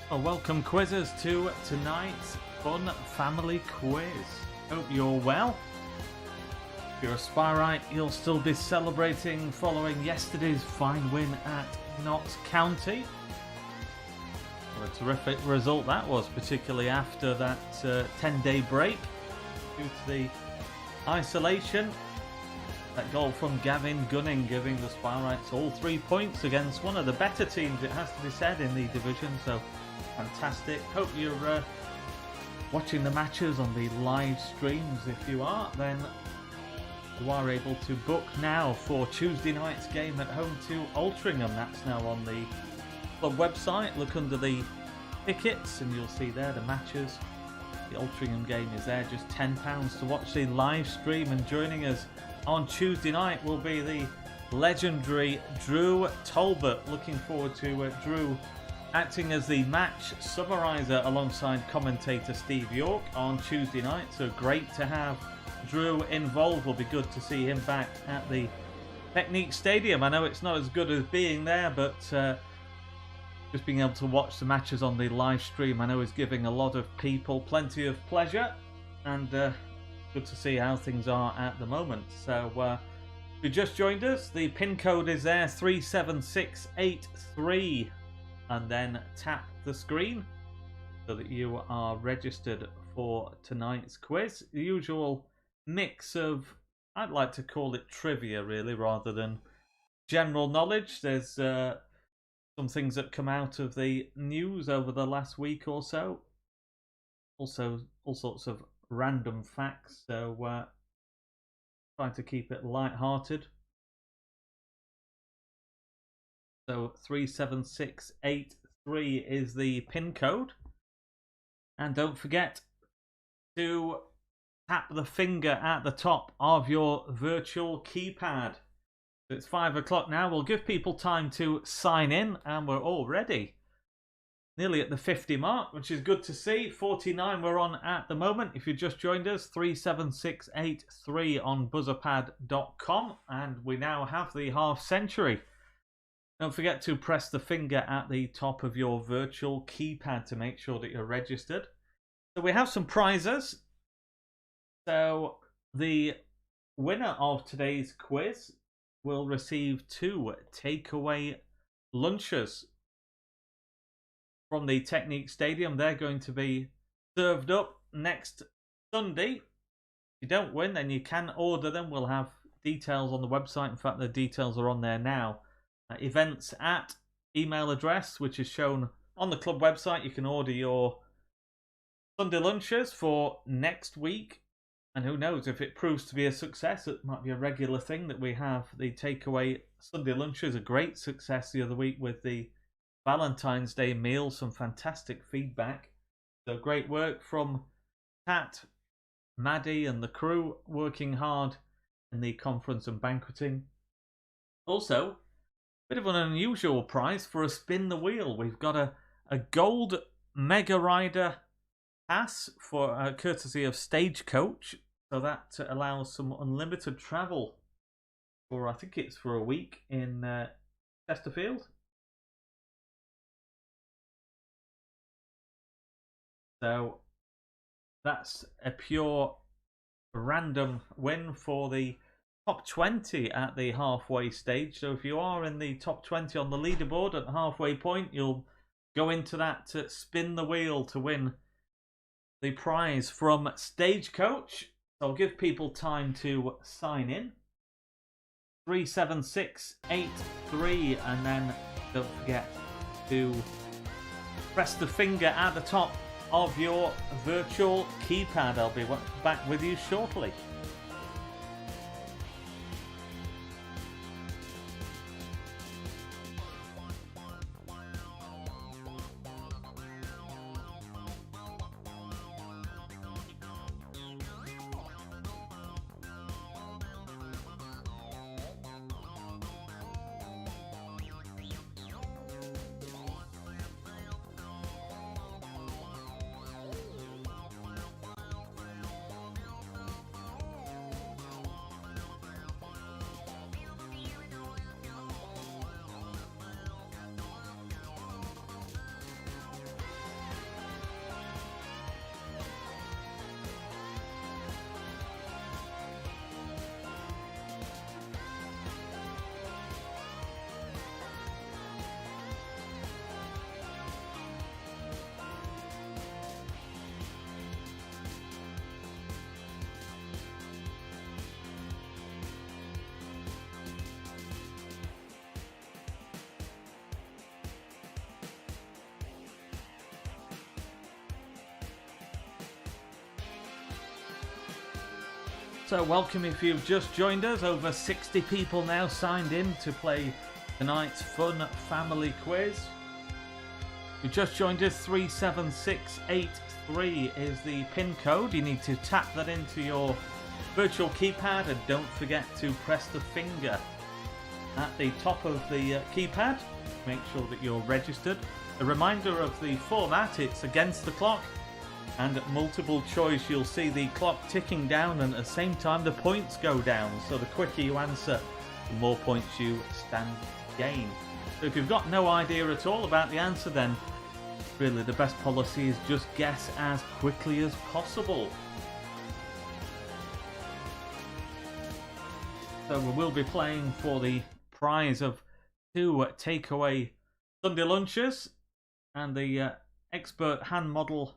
Well, welcome quizzers to tonight's fun family quiz. Hope you're well. If you're a Spirite, you'll still be celebrating following yesterday's fine win at Notts County. What a terrific result that was, particularly after that 10-day break due to the isolation. That goal from Gavin Gunning giving the Spirites all 3 points against one of the better teams, it has to be said, in the division. So fantastic. Hope you're watching the matches on the live streams. If you are, then you are able to book now for Tuesday night's game at home to Altrincham. That's now on the club website. Look under the tickets and you'll see there the matches. The Altrincham game is there, just £10 to watch the live stream. And joining us on Tuesday night will be the legendary Drew Talbot. Looking forward to Drew acting as the match summariser alongside commentator Steve York on Tuesday night. So great to have Drew involved. Will be good to see him back at the Technique Stadium. I know it's not as good as being there, but just being able to watch the matches on the live stream, I know, is giving a lot of people plenty of pleasure, and good to see how things are at the moment. So if you just joined us, the pin code is there, 37683, and then tap the screen so that you are registered for tonight's quiz. The usual mix of, I'd like to call it trivia really, rather than general knowledge. There's some things that come out of the news over the last week or so. Also, all sorts of random facts. So, trying to keep it light-hearted. So, 37683 is the pin code. And don't forget to tap the finger at the top of your virtual keypad. It's 5 o'clock now. We'll give people time to sign in, and we're already nearly at the 50 mark, which is good to see. 49 we're on at the moment. If you just joined us, 37683 on buzzerpad.com, and we now have the half century. Don't forget to press the finger at the top of your virtual keypad to make sure that you're registered. So we have some prizes. So the winner of today's quiz will receive 2 takeaway lunches from the Technique Stadium. They're going to be served up next Sunday. If you don't win, then you can order them. We'll have details on the website. In fact, the details are on there now. Events at email address, which is shown on the club website. You can order your Sunday lunches for next week. And who knows, if it proves to be a success, it might be a regular thing that we have the takeaway Sunday lunches. A great success the other week with the Valentine's Day meal. Some fantastic feedback. So great work from Pat, Maddie and the crew, working hard in the conference and banqueting. Also, bit of an unusual prize for a spin the wheel. We've got a gold Mega Rider pass for courtesy of Stagecoach. So that allows some unlimited travel for, I think it's for a week in Chesterfield. So that's a pure random win for the top 20 at the halfway stage. So if you are in the top 20 on the leaderboard at the halfway point, you'll go into that to spin the wheel to win the prize from Stagecoach. So I'll give people time to sign in. 37683, and then don't forget to press the finger at the top of your virtual keypad. I'll be back with you shortly. So welcome if you've just joined us. Over 60 people now signed in to play tonight's fun family quiz. If you just joined us, 37683 is the pin code. You need to tap that into your virtual keypad and don't forget to press the finger at the top of the keypad. Make sure that you're registered. A reminder of the format, it's against the clock. And at multiple choice, you'll see the clock ticking down, and at the same time, the points go down. So the quicker you answer, the more points you stand to gain. So if you've got no idea at all about the answer, then really the best policy is just guess as quickly as possible. So we will be playing for the prize of 2 takeaway Sunday lunches, and the expert hand model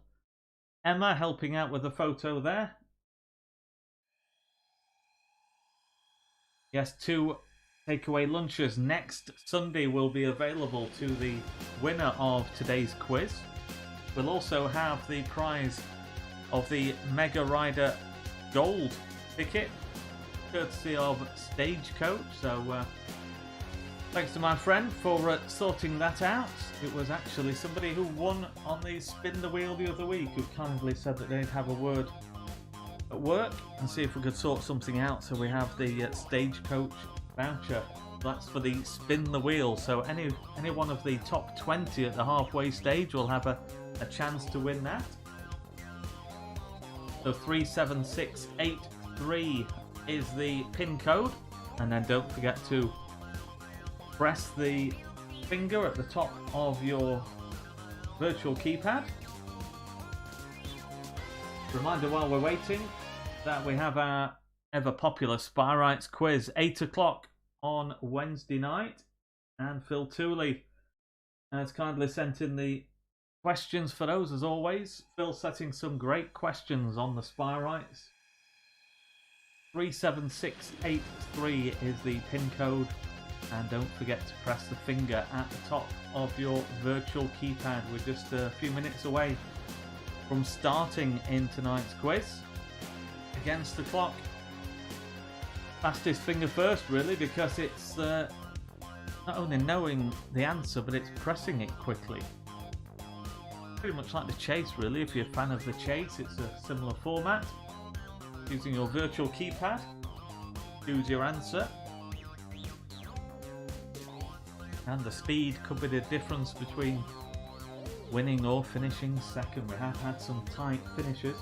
Emma helping out with the photo there. Yes, 2 takeaway lunches next Sunday will be available to the winner of today's quiz. We'll also have the prize of the Mega Rider Gold ticket, courtesy of Stagecoach. So thanks to my friend for sorting that out. It was actually somebody who won on the Spin the Wheel the other week who kindly said that they'd have a word at work and see if we could sort something out. So we have the Stagecoach voucher. That's for the Spin the Wheel. So any one of the top 20 at the halfway stage will have a chance to win that. So 37683 is the pin code, and then don't forget to press the finger at the top of your virtual keypad. Reminder while we're waiting that we have our ever popular Spyrites quiz, 8 o'clock on Wednesday night, and Phil Tooley has kindly sent in the questions for those as always. Phil setting some great questions on the Spyrites. 37683 is the pin code. And don't forget to press the finger at the top of your virtual keypad. We're just a few minutes away from starting in tonight's quiz. Against the clock. Fastest finger first, really, because it's not only knowing the answer, but it's pressing it quickly. Pretty much like the chase, really. If you're a fan of the chase, it's a similar format. Using your virtual keypad, choose your answer. And the speed could be the difference between winning or finishing second. We have had some tight finishes.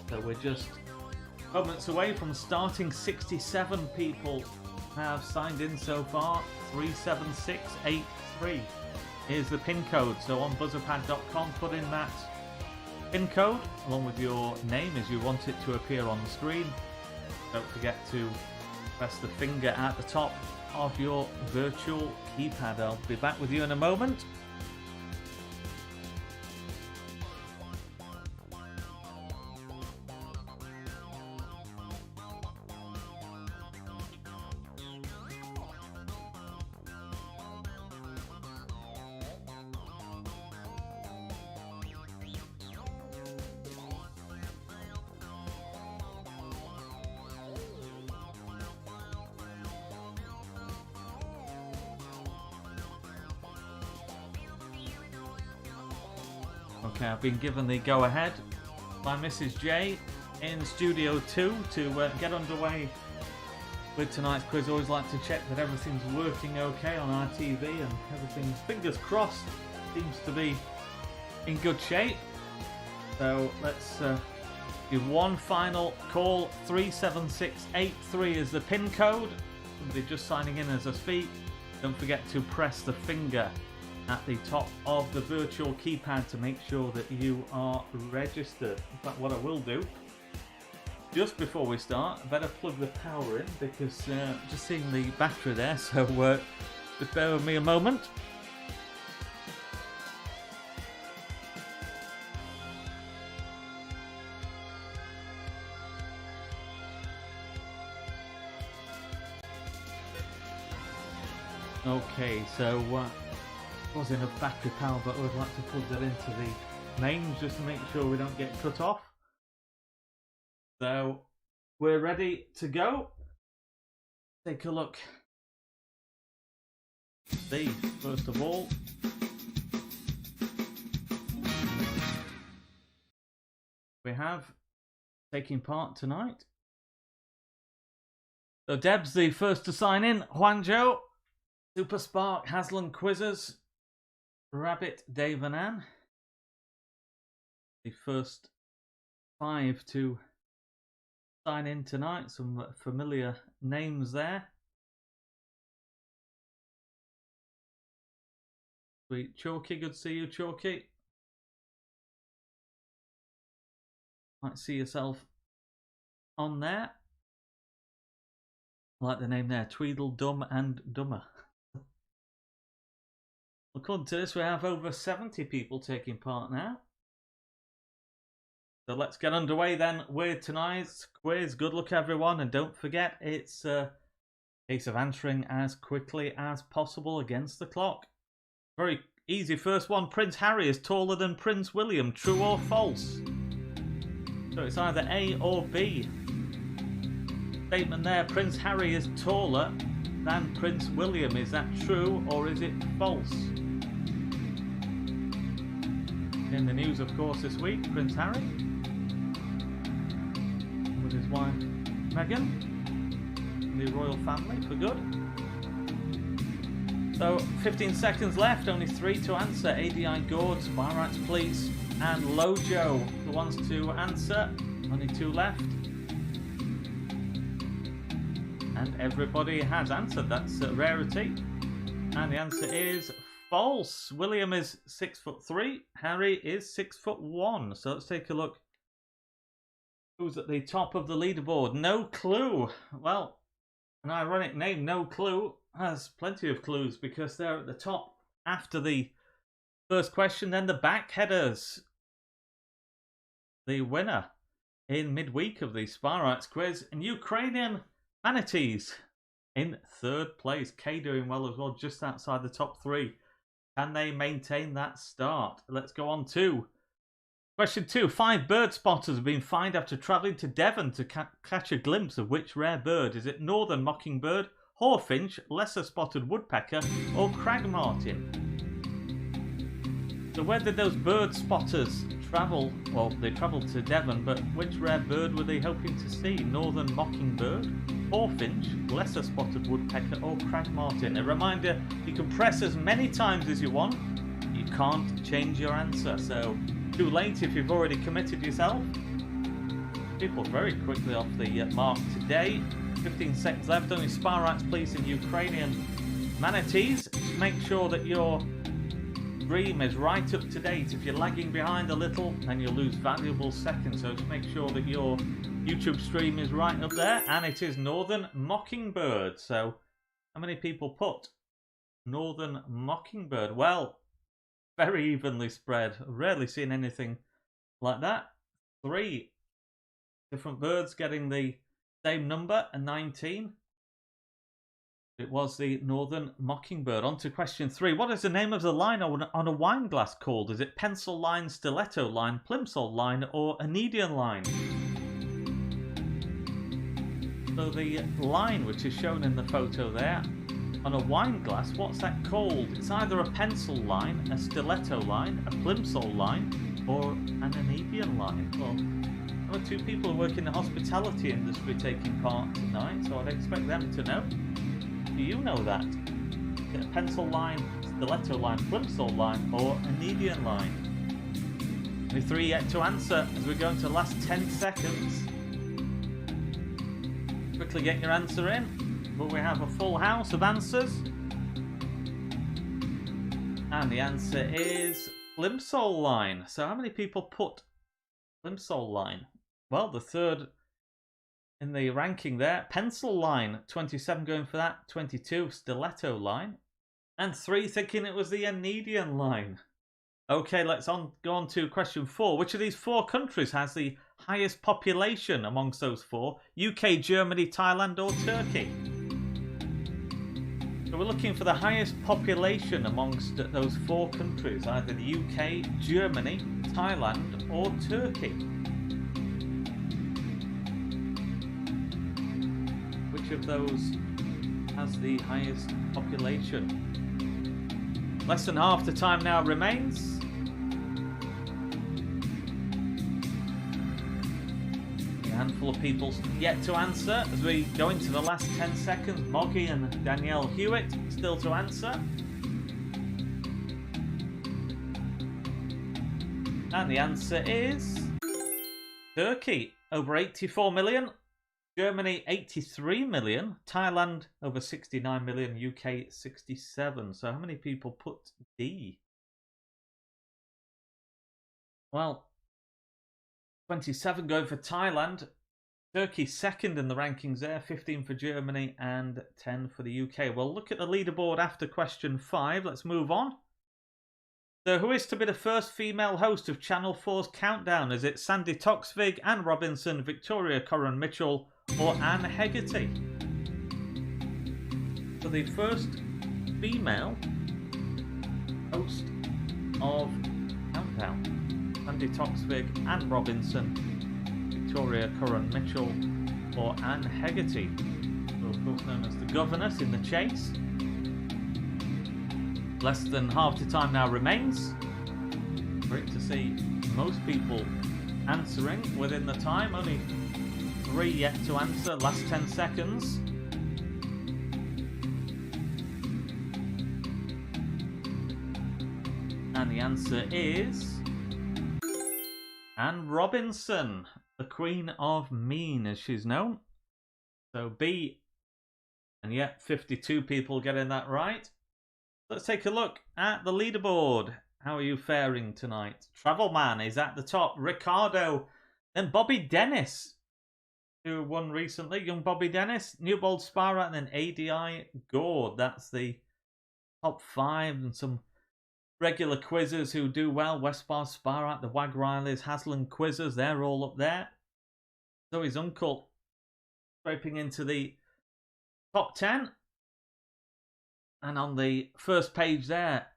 So we're just moments away from starting. 67 people have signed in so far. 37683 is the pin code. So on buzzerpad.com, put in that pin code along with your name as you want it to appear on the screen. Don't forget to press the finger at the top of your virtual keypad. I'll be back with you in a moment. Okay, I've been given the go-ahead by Mrs. J in Studio 2 to get underway with tonight's quiz. Always like to check that everything's working okay on our TV, and everything, fingers crossed, seems to be in good shape. So let's do one final call. 37683 is the pin code. Somebody just signing in as I speak. Don't forget to press the finger at the top of the virtual keypad to make sure that you are registered. In fact, what I will do, just before we start, I better plug the power in because just seeing the battery there, so just bear with me a moment. Okay, so was enough battery power, but we'd like to plug that into the mains just to make sure we don't get cut off. So we're ready to go. Take a look. See, first of all, we have taking part tonight. So Deb's the first to sign in. Huanzhou, Super Spark, Haslan Quizzes, Rabbit, Dave and Ann. The first 5 to sign in tonight. Some familiar names there. Sweet. Chalky, good to see you, Chalky. Might see yourself on there. I like the name there, Tweedledum and Dumber. According to this, we have over 70 people taking part now. So let's get underway then with tonight's quiz. Good luck, everyone, and don't forget it's a case of answering as quickly as possible against the clock. Very easy first one. Prince Harry is taller than Prince William. True or false? So it's either A or B. Statement there, Prince Harry is taller than Prince William. Is that true or is it false? In the news, of course, this week, Prince Harry with his wife Meghan, the royal family for good. So 15 seconds left, only 3 to answer. ADI Gord, Spyrights Police and Lojo, the ones to answer. Only 2 left. And everybody has answered. That's a rarity. And the answer is false. William is 6'3". Harry is 6'1". So let's take a look. Who's at the top of the leaderboard? No clue. Well, an ironic name, No Clue, has plenty of clues because they're at the top after the first question. Then the backheaders. The winner in midweek of the Spyrights quiz, and Ukrainian Manatees in 3rd place. Kay doing well as well, just outside the top 3. Can they maintain that start? Let's go on to question 2. 5 bird spotters have been fined after travelling to Devon to catch a glimpse of which rare bird? Is it northern mockingbird, hawfinch, lesser spotted woodpecker, or cragmartin? So where did those bird spotters travel? Well, they travelled to Devon, but which rare bird were they hoping to see? Northern mockingbird, hawfinch, lesser spotted woodpecker, or cragmartin? A reminder, you can press as many times as you want. You can't change your answer, so too late if you've already committed yourself. People very quickly off the mark today. 15 seconds left, only Spyrights Police and Ukrainian Manatees. Make sure that your stream is right up to date. If you're lagging behind a little, then you'll lose valuable seconds. So just make sure that your YouTube stream is right up there. And it is Northern Mockingbird. So how many people put Northern Mockingbird? Well, very evenly spread. Rarely seen anything like that. 3 different birds getting the same number, a 19. It was the Northern Mockingbird. On to question 3. What is the name of the line on a wine glass called? Is it pencil line, stiletto line, plimsoll line, or Anedian line? So the line which is shown in the photo there on a wine glass, what's that called? It's either a pencil line, a stiletto line, a plimsoll line, or an Anedian line. Well, there are 2 people who work in the hospitality industry taking part tonight, so I'd expect them to know. Do you know that? Is it a pencil line, stiletto line, plimsoll line, or Anedian line? Only 3 yet to answer as we go into the last 10 seconds. Quickly get your answer in, but we have a full house of answers. And the answer is plimsoll line. So how many people put plimsoll line? Well, the 3rd in the ranking there, pencil line, 27 going for that, 22 stiletto line, and 3 thinking it was the Anedian line. Okay, let's go on to question 4. Which of these 4 countries has the highest population amongst those 4? UK, Germany, Thailand, or Turkey? So we're looking for the highest population amongst those 4 countries, either the UK, Germany, Thailand, or Turkey. of those has the highest population? Less than half the time now remains. A handful of people yet to answer as we go into the last 10 seconds. Moggy and Danielle Hewitt still to answer. And the answer is Turkey, over 84 million. Germany, 83 million. Thailand, over 69 million. UK, 67. So how many people put D? Well, 27 going for Thailand. Turkey second in the rankings there. 15 for Germany and 10 for the UK. We'll look at the leaderboard after question 5. Let's move on. So who is to be the first female host of Channel 4's Countdown? Is it Sandy Toksvig, Anne Robinson, Victoria Coren Mitchell, or Anne Hegarty? So the first female host of Countdown: Sandy Toksvig, Anne Robinson, Victoria Coren Mitchell, or Anne Hegarty, who of course known as the governess in The Chase. Less than half the time now remains. Great to see most people answering within the time. Only 3 yet to answer. Last 10 seconds. And the answer is Anne Robinson, the Queen of Mean, as she's known. So B, and yet 52 people getting that right. Let's take a look at the leaderboard. How are you faring tonight? Travelman is at the top. Ricardo. Then Bobby Dennis, who won recently. Young Bobby Dennis. Newbold Sparat, and then ADI Gord. That's the top 5. And some regular quizzers who do well. Westbar, Sparat, the Wag Rileys, Haslam quizzers. They're all up there. So his uncle scraping into the top 10. And on the first page there,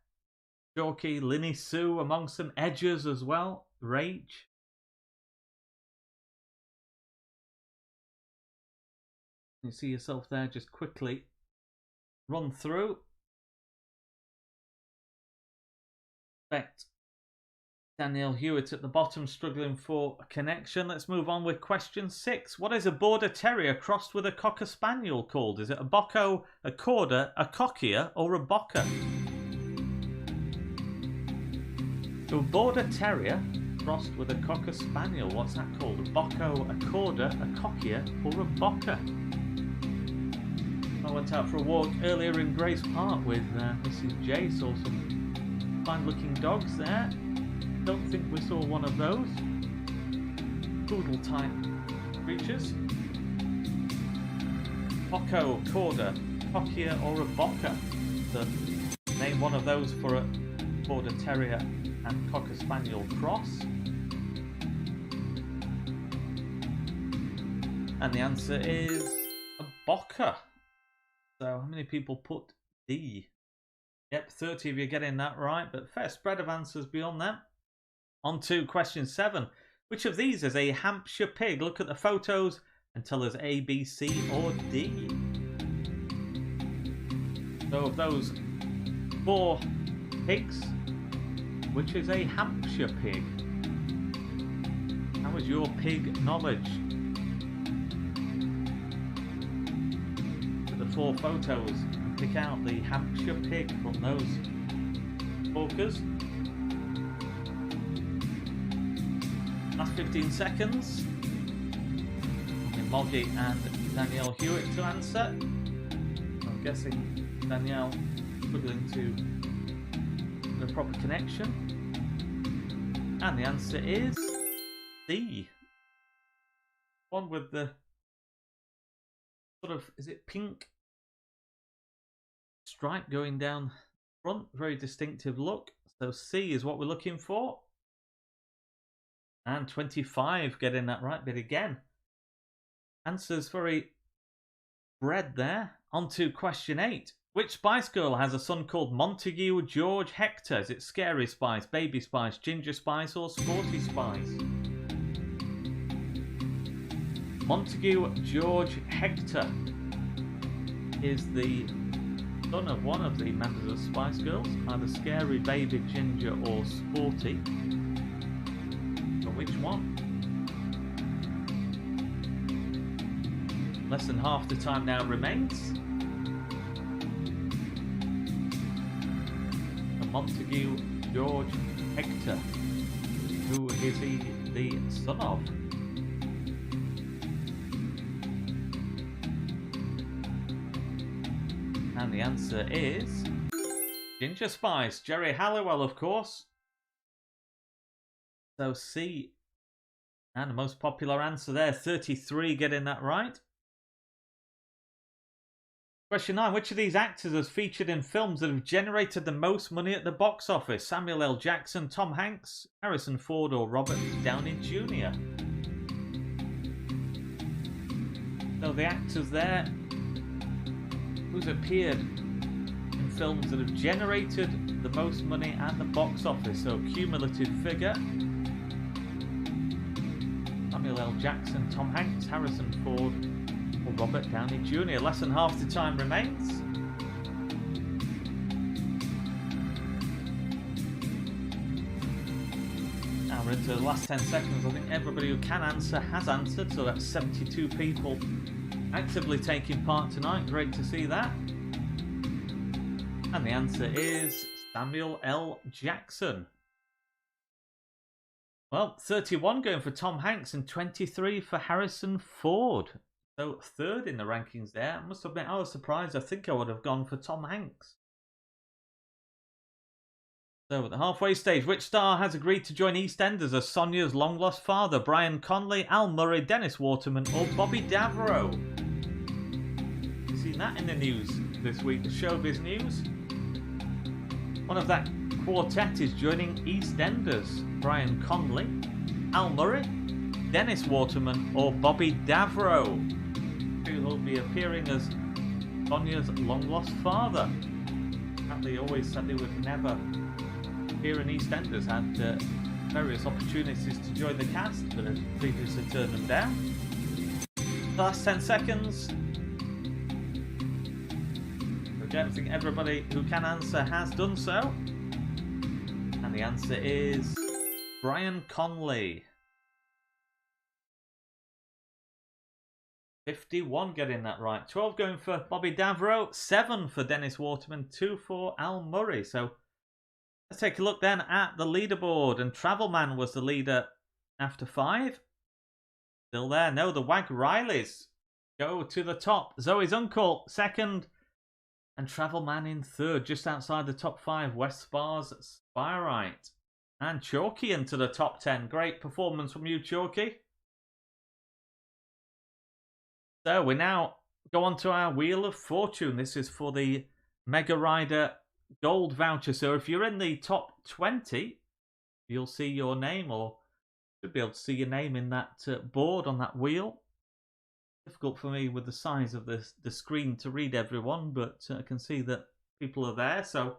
Jorky, Linny Sue amongst some edges as well. Rage. You see yourself there, just quickly run through. Expect Danielle Hewitt at the bottom struggling for a connection. Let's move on with question 6. What is a Border Terrier crossed with a Cocker Spaniel called? Is it a Bocco, a Corder, a Cocker, or a Bocker? So a Border Terrier crossed with a Cocker Spaniel. What's that called? A Bocco, a Corder, a Cocker, or a Bocker? I went out for a walk earlier in Grace Park with Mrs. J. Saw some fine-looking dogs there. Don't think we saw one of those poodle type creatures. Bocco, Corder, Cocker, or a Bocker. So name one of those for a Border Terrier and Cocker Spaniel cross. And the answer is a Bocker. So how many people put D? Yep, 30 of you getting that right, but fair spread of answers beyond that. On to question 7. Which of these is a Hampshire pig? Look at the photos and tell us A, B, C, or D. So of those 4 pigs, which is a Hampshire pig? How is your pig knowledge? To the 4 photos and pick out the Hampshire pig from those focus. Last 15 seconds. Moggy and Danielle Hewitt to answer. I'm guessing Danielle struggling to get a proper connection. And the answer is D. One with the sort of, is it pink stripe going down front? Very distinctive look. So C is what we're looking for. And 25 getting that right, but again, answers very spread there. On to question 8. Which Spice Girl has a son called Montague George Hector? Is it Scary Spice, Baby Spice, Ginger Spice, or Sporty Spice? Montague George Hector. is the son of one of the members of Spice Girls, either Scary Baby Ginger or Sporty. But which one? Less than half the time now remains. And Montague George Hector. Who is he the son of? And the answer is Ginger Spice, Jerry Halliwell, of course. So C. And the most popular answer there, 33 getting that right. Question 9. Which of these actors has featured in films that have generated the most money at the box office? Samuel L. Jackson, Tom Hanks, Harrison Ford, or Robert Downey Jr.? So the actors there who's appeared in films that have generated the most money at the box office. So cumulative figure. Samuel L. Jackson, Tom Hanks, Harrison Ford, or Robert Downey Jr. Less than half the time remains. Now we're into the last 10 seconds. I think everybody who can answer has answered. So that's 72 people actively taking part tonight. Great to see that. And the answer is Samuel L. Jackson. Well, 31 going for Tom Hanks and 23 for Harrison Ford. So third in the rankings there. I must admit, I was surprised. I think I would have gone for Tom Hanks. So at the halfway stage, which star has agreed to join EastEnders as Sonia's long-lost father? Brian Conley, Al Murray, Dennis Waterman, or Bobby Davro? You've seen that in the news this week, the showbiz news. One of that quartet is joining EastEnders. Brian Conley, Al Murray, Dennis Waterman, or Bobby Davro, who will be appearing as Sonia's long-lost father. Apparently, he always said they would never appear in EastEnders. Had various opportunities to join the cast, but had previously turned them down. The last 10 seconds. Again, I think everybody who can answer has done so. And the answer is Brian Conley. 51 getting that right. 12 going for Bobby Davro. 7 for Dennis Waterman. 2 for Al Murray. So let's take a look then at the leaderboard. And Travelman was the leader after 5. Still there. No, the Wag Rileys go to the top. Zoe's Uncle, second. And Travelman in third, just outside the top 5. West Spar's Spyrite. And Chalky into the top 10. Great performance from you, Chalky. So we now go on to our Wheel of Fortune. This is for the Mega Rider Gold voucher. So if you're in the top 20, you'll see your name, or you'll be able to see your name in that board on that wheel. Difficult for me with the size of the screen to read everyone, but I can see that people are there. So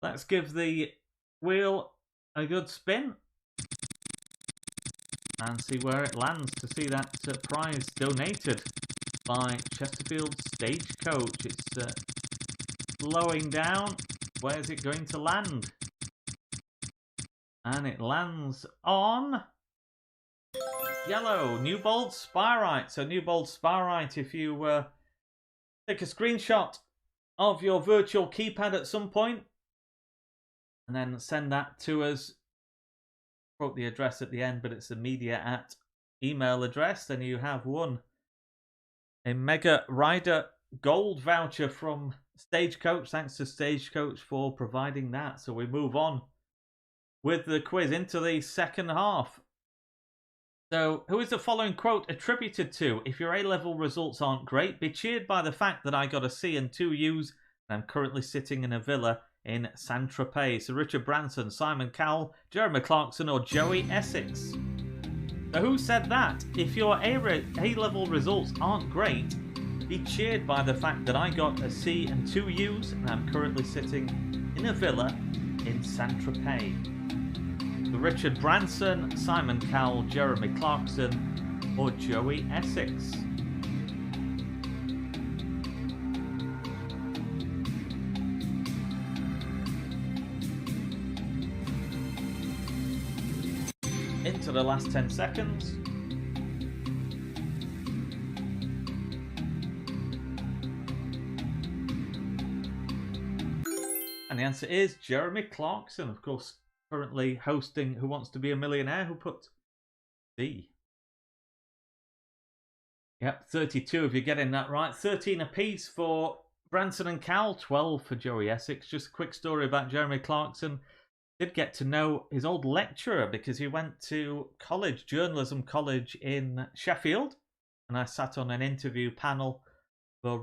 let's give the wheel a good spin and see where it lands to see that prize donated by Chesterfield Stagecoach. It's slowing down. Where's it going to land? And it lands on yellow, Newbold Spyrite. So Newbold Spyrite, if you take a screenshot of your virtual keypad at some point and then send that to us, quote the address at the end, but it's the media@ email address, then you have won a Mega Rider Gold voucher from Stagecoach. Thanks to Stagecoach for providing that. So we move on with the quiz into the second half. So, who is the following quote attributed to? If your A-level results aren't great, be cheered by the fact that I got a C and 2 U's and I'm currently sitting in a villa in Saint-Tropez. So Richard Branson, Simon Cowell, Jeremy Clarkson, or Joey Essex? So who said that? If your A-level results aren't great, be cheered by the fact that I got a C and 2 U's and I'm currently sitting in a villa in Saint-Tropez. Richard Branson, Simon Cowell, Jeremy Clarkson, or Joey Essex? into the last 10 seconds. And the answer is Jeremy Clarkson, of course, currently hosting Who Wants to Be a Millionaire, who put D. Yep, 32 if you're getting that right. 13 apiece for Branson and Cal, 12 for Joey Essex. Just a quick story about Jeremy Clarkson. Did get to know his old lecturer because he went to college, journalism college in Sheffield. And I sat on an interview panel for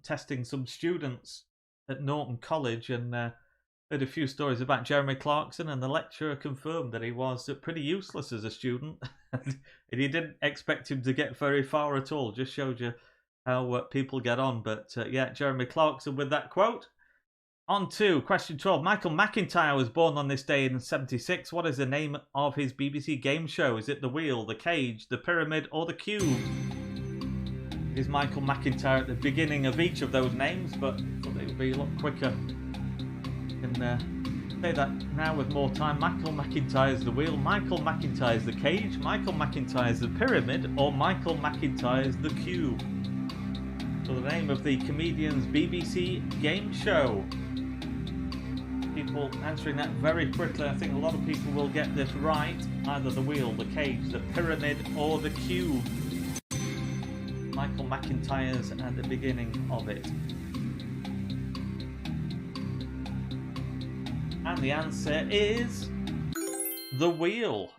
testing some students at Norton College, and heard a few stories about Jeremy Clarkson, and the lecturer confirmed that he was pretty useless as a student. And he didn't expect him to get very far at all. Just showed you how people get on. But yeah, Jeremy Clarkson with that quote. On to question 12. Michael McIntyre was born on this day in 1976. What is the name of his BBC game show? Is it The Wheel, The Cage, The Pyramid, or The Cube? It is Michael McIntyre at the beginning of each of those names, but I thought it would be a lot quicker. Can say that now with more time. Michael McIntyre's The Wheel, Michael McIntyre's The Cage, Michael McIntyre's The Pyramid, or Michael McIntyre's The Cube. So the name of the comedian's BBC game show. People answering that very quickly. I think a lot of people will get this right. Either The Wheel, The Cage, The Pyramid, or The Cube. Michael McIntyre's at the beginning of it. And the answer is The Wheel.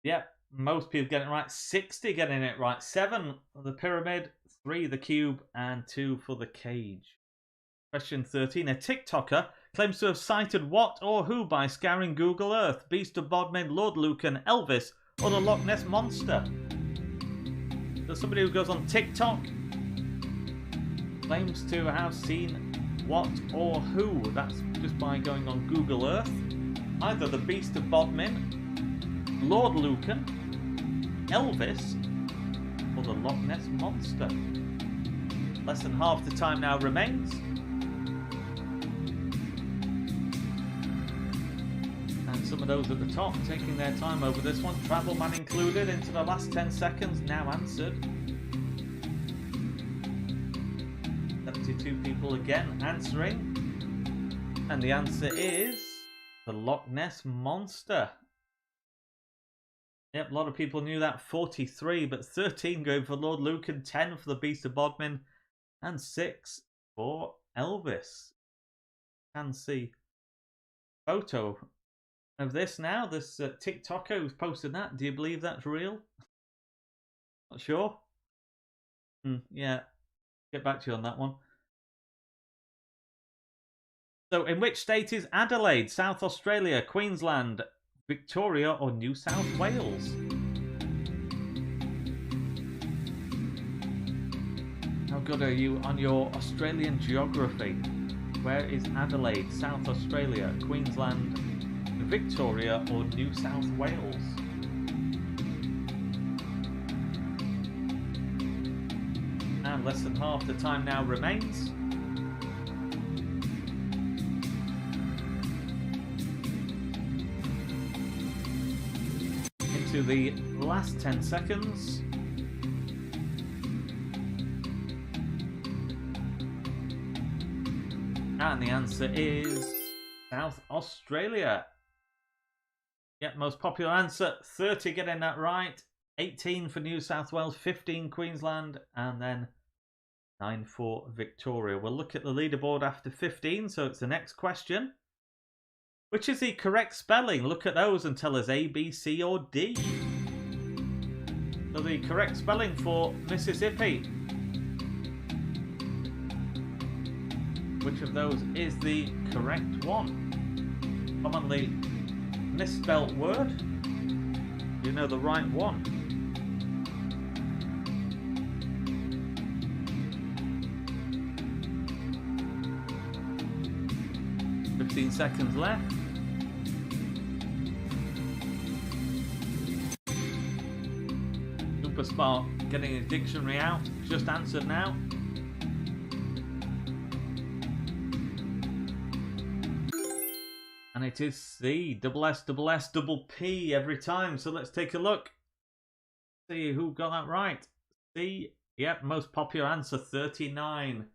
Yep, most people getting it right. 60 getting it right. 7 for The Pyramid, 3 The Cube, and 2 for The Cage. Question 13. A TikToker claims to have sighted what or who by scouring Google Earth? Beast of Bodmin, Lord Lucan, Elvis, or the Loch Ness Monster? So somebody who goes on TikTok claims to have seen what or who? That's just by going on Google Earth. Either the Beast of Bodmin, Lord Lucan, Elvis, or the Loch Ness Monster. Less than half the time now remains. And some of those at the top taking their time over this one. Travelman included into the last 10 seconds, now answered. 72 people again answering. And the answer is the Loch Ness Monster. Yep, a lot of people knew that. 43, but 13 going for Lord Lucan, 10 for the Beast of Bodmin, and 6 for Elvis. Can see photo of this now. This TikToker who's posted that. Do you believe that's real? Not sure. Yeah, get back to you on that one. So, in which state is Adelaide? South Australia, Queensland, Victoria, or New South Wales? How good are you on your Australian geography? Where is Adelaide? South Australia, Queensland, Victoria, or New South Wales? And less than half the time now remains. Into the last 10 seconds. And the answer is South Australia. Yep, most popular answer. 30 getting that right. 18 for New South Wales, 15 Queensland, and then 9 for Victoria. We'll look at the leaderboard after 15, so it's the next question. Which is the correct spelling? Look at those and tell us A, B, C, or D. So the correct spelling for Mississippi. Which of those is the correct one? Commonly misspelt word. You know the right one. "15 seconds left. Super Smart getting a dictionary out. Just answered now. And a it is C. Double S, double S, double P every time. So let's take a look. See who got that right. C. Yep, most popular answer, 39.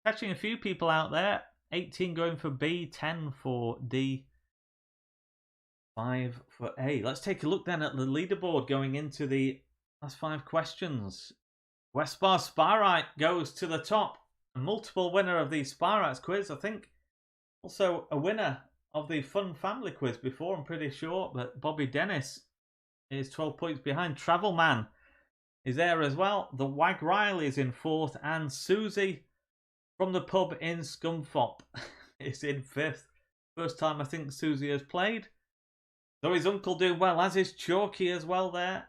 Catching a few people out there. 18 going for B, 10 for D, 5 for A. Let's take a look then at the leaderboard going into the last 5 questions. Westbar Spyrite goes to the top. A multiple winner of the Spyrites quiz, I think. Also a winner of the Fun Family quiz before, I'm pretty sure. But Bobby Dennis is 12 points behind. Travelman is there as well. The Wag Riley is in 4th. And Susie from the pub in Scunthorpe is in 5th. First time I think Susie has played. So his uncle doing well, as is Chalky as well there.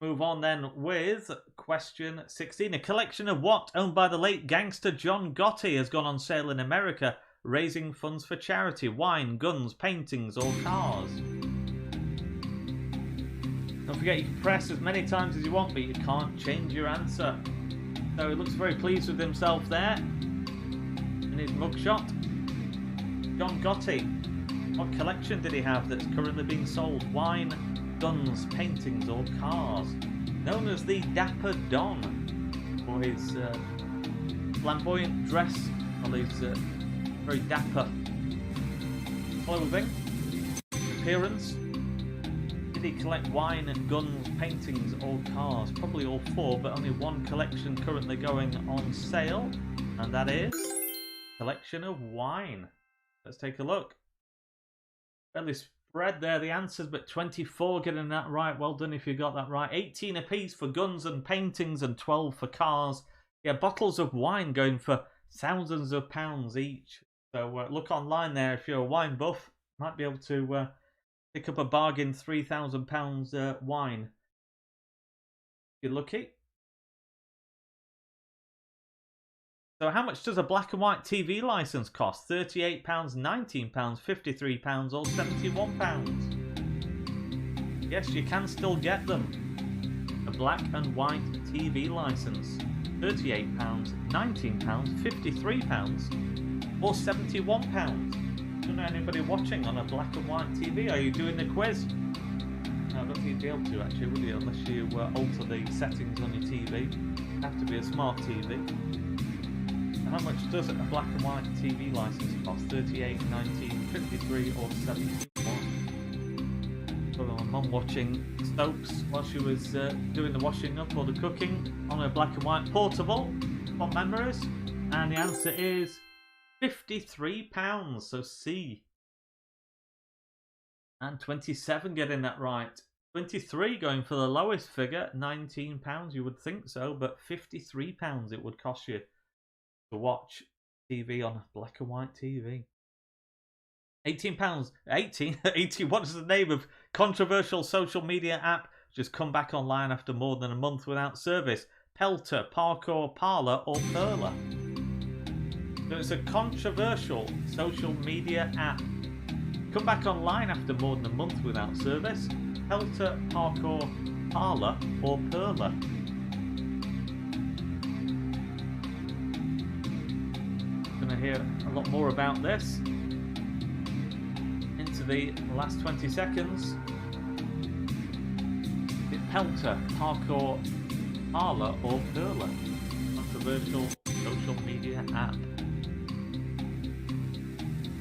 Move on then with question 16. A collection of what owned by the late gangster John Gotti has gone on sale in America, raising funds for charity? Wine, guns, paintings or cars? Don't forget you can press as many times as you want, but you can't change your answer. So he looks very pleased with himself there in his mugshot. John Gotti. What collection did he have that's currently being sold? Wine, guns, paintings or cars? Known as the Dapper Don for his flamboyant dress, or his very dapper clothing, appearance. Did he collect wine, guns, paintings or cars? Probably all 4, but only one collection currently going on sale, and that is collection of wine. Let's take a look. Fairly spread there, the answers, but 24 getting that right. Well done if you got that right. 18 apiece for guns and paintings and 12 for cars. Yeah, bottles of wine going for thousands of pounds each. So look online there if you're a wine buff. Might be able to pick up a bargain £3,000 wine. If you're lucky. So how much does a black and white TV licence cost? £38, £19, £53 or £71? Yes, you can still get them. A black and white TV licence. £38, £19, £53 or £71? Don't know anybody watching on a black and white TV. Are you doing the quiz? No, I don't think you'd be able to actually, would you? Unless you alter the settings on your TV. It'd have to be a smart TV. How much does a black and white TV licence cost? 38, 19, 53 or 71? So my mum watching Stokes while she was doing the washing up or the cooking on a black and white portable. What memories? And the answer is £53, so C. And 27 getting that right. 23 going for the lowest figure, £19 you would think so, but £53 it would cost you to watch TV on a black and white TV. £18. 18? What is the name of controversial social media app just come back online after more than a month without service? Pelter, Parkour, Parler or Perler? So it's a controversial social media app. Come back online after more than a month without service. Pelter, Parkour, Parler or Perler? Going to hear a lot more about this into the last 20 seconds. Is it Pelter, Parkour, Parler or Perler? Controversial social media app.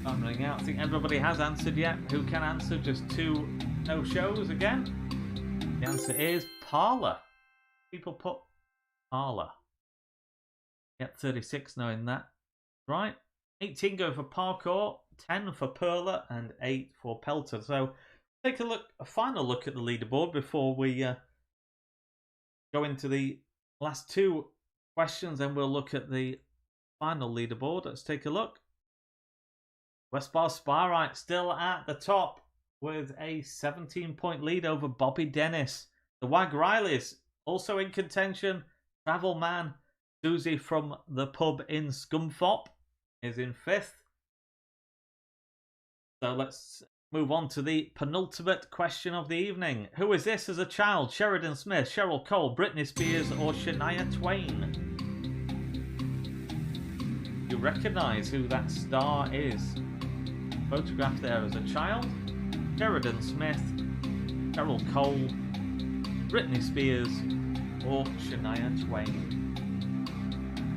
I'm running out. I think everybody has answered yet. Who can answer? Just 2 no-shows again. The answer is Parler. People put Parler. Yep, 36 knowing that. Right. 18 go for Parkour, 10 for Perler, and 8 for Pelter. So take a final look at the leaderboard before we go into the last 2 questions, and we'll look at the final leaderboard. Let's take a look. Westbar Spyrite still at the top with a 17-point lead over Bobby Dennis. The Wag Rileys also in contention. Travelman, Susie from the pub in Scunthorpe is in 5th. So let's move on to the penultimate question of the evening. Who is this as a child? Sheridan Smith, Cheryl Cole, Britney Spears or Shania Twain? You recognise who that star is. Photographed there as a child. Sheridan Smith, Cheryl Cole, Britney Spears, or Shania Twain.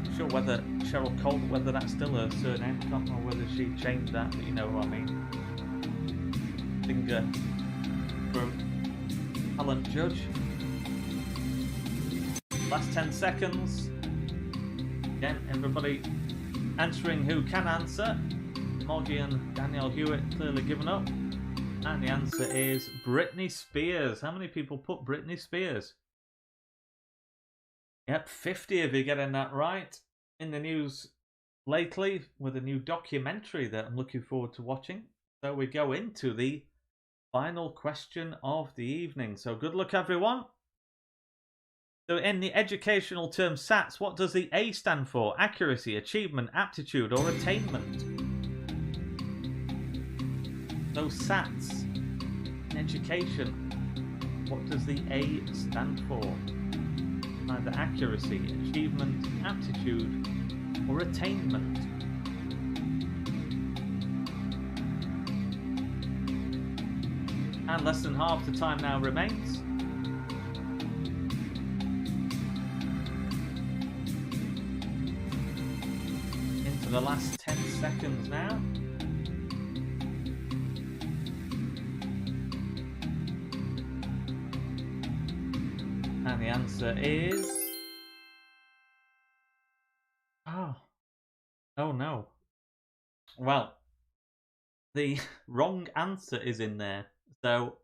Not sure whether Cheryl Cole, whether that's still her surname. I don't know whether she changed that, but you know what I mean. Singer from Talent Judge. Last 10 seconds. Again, everybody answering who can answer. Moggy and Daniel Hewitt clearly given up. And the answer is Britney Spears. How many people put Britney Spears? Yep, 50 of you getting that right. In the news lately with a new documentary that I'm looking forward to watching. So we go into the final question of the evening. So good luck, everyone. So in the educational term SATs, what does the A stand for? Accuracy, achievement, aptitude, or attainment? So SATs in education, what does the A stand for? Either accuracy, achievement, aptitude, or attainment. And less than half the time now remains. Into the last 10 seconds now. And the answer is... Oh no. Well, the wrong answer is in there. So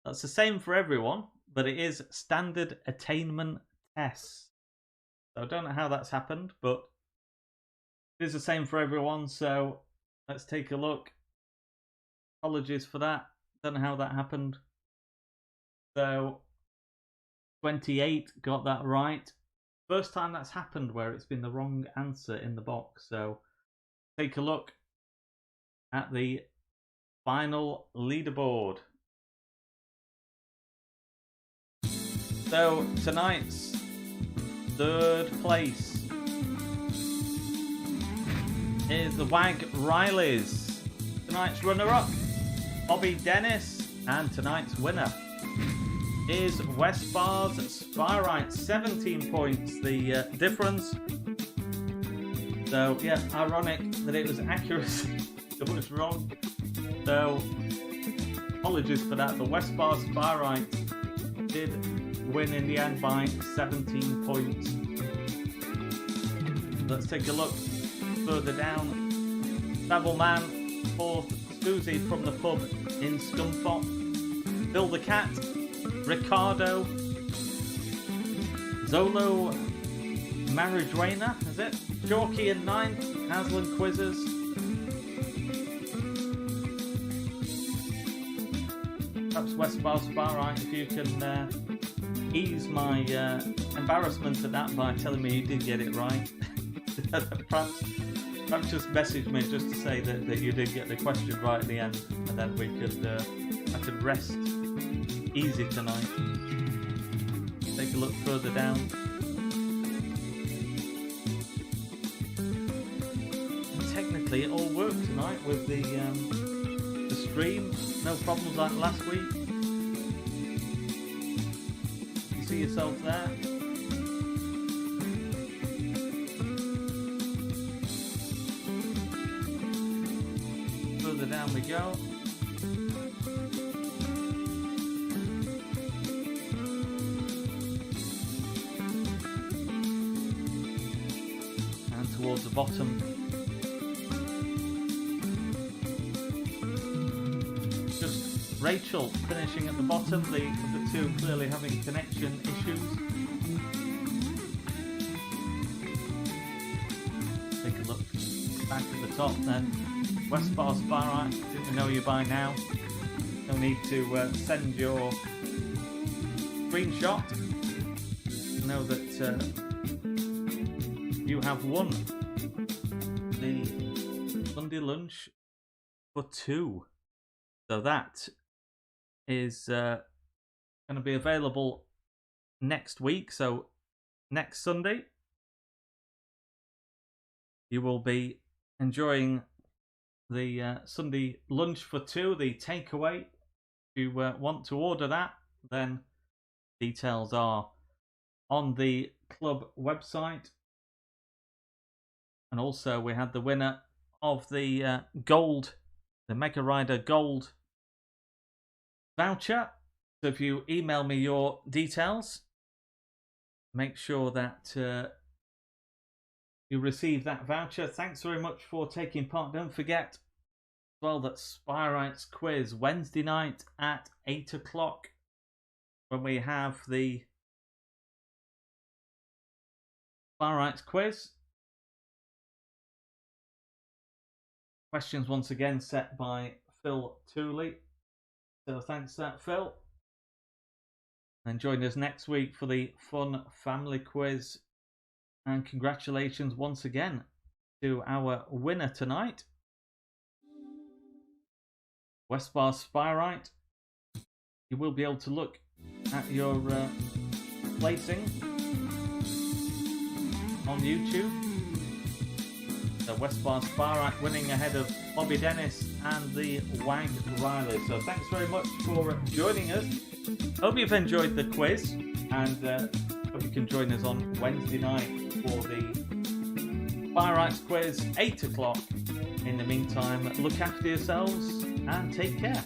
that's the same for everyone, but it is standard attainment tests. So I don't know how that's happened, but it is the same for everyone. So let's take a look. Apologies for that. Don't know how that happened. So 28 got that right. First time that's happened where it's been the wrong answer in the box. So take a look at the final leaderboard. So tonight's third place is the Wag Rileys. Tonight's runner-up, Bobby Dennis, and tonight's winner is West Bars Spyrite. 17 points the difference. So yeah, ironic that it was accuracy that was wrong. So apologies for that. The West Bars Spyrite did win in the end by 17 points. Let's take a look further down. Travel Man, fourth, Susie from the pub in Scunthorpe, Bill the Cat, Ricardo, Zolo Marijuana, is it? Jorky in ninth, Aslan Quizzes. Perhaps West Bar Spyrite, if you can ease my embarrassment at that by telling me you did get it right. perhaps just message me just to say that you did get the question right at the end, and then we could I could rest easy tonight. Take a look further down. Technically, it all worked tonight with the stream. No problems like last week. You see yourself there. Further down we go. And towards the bottom. Rachel finishing at the bottom, the two clearly having connection issues. Take a look back at the top then. West Bar Spyrite, didn't know you by now. No need to send your screenshot. Know that you have won the Sunday lunch for two. So that is going to be available next week. So next Sunday, you will be enjoying the Sunday lunch for two, the takeaway. If you want to order that, then details are on the club website. And also we had the winner of the gold, the Mega Rider Gold voucher. So if you email me your details, make sure that you receive that voucher. Thanks very much for taking part. Don't forget as well that Spyrites quiz Wednesday night at 8 o'clock when we have the Spyrites quiz. Questions once again set by Phil Tooley. So thanks for that, Phil. And join us next week for the fun family quiz. And congratulations once again to our winner tonight, Westbar Spyrite. You will be able to look at your placing on YouTube. So Westbar Spyrite winning ahead of Bobby Dennis and the Wag Riley. So thanks very much for joining us. Hope you've enjoyed the quiz, and hope you can join us on Wednesday night for the Spyrites quiz, 8 o'clock. In the meantime, look after yourselves and take care.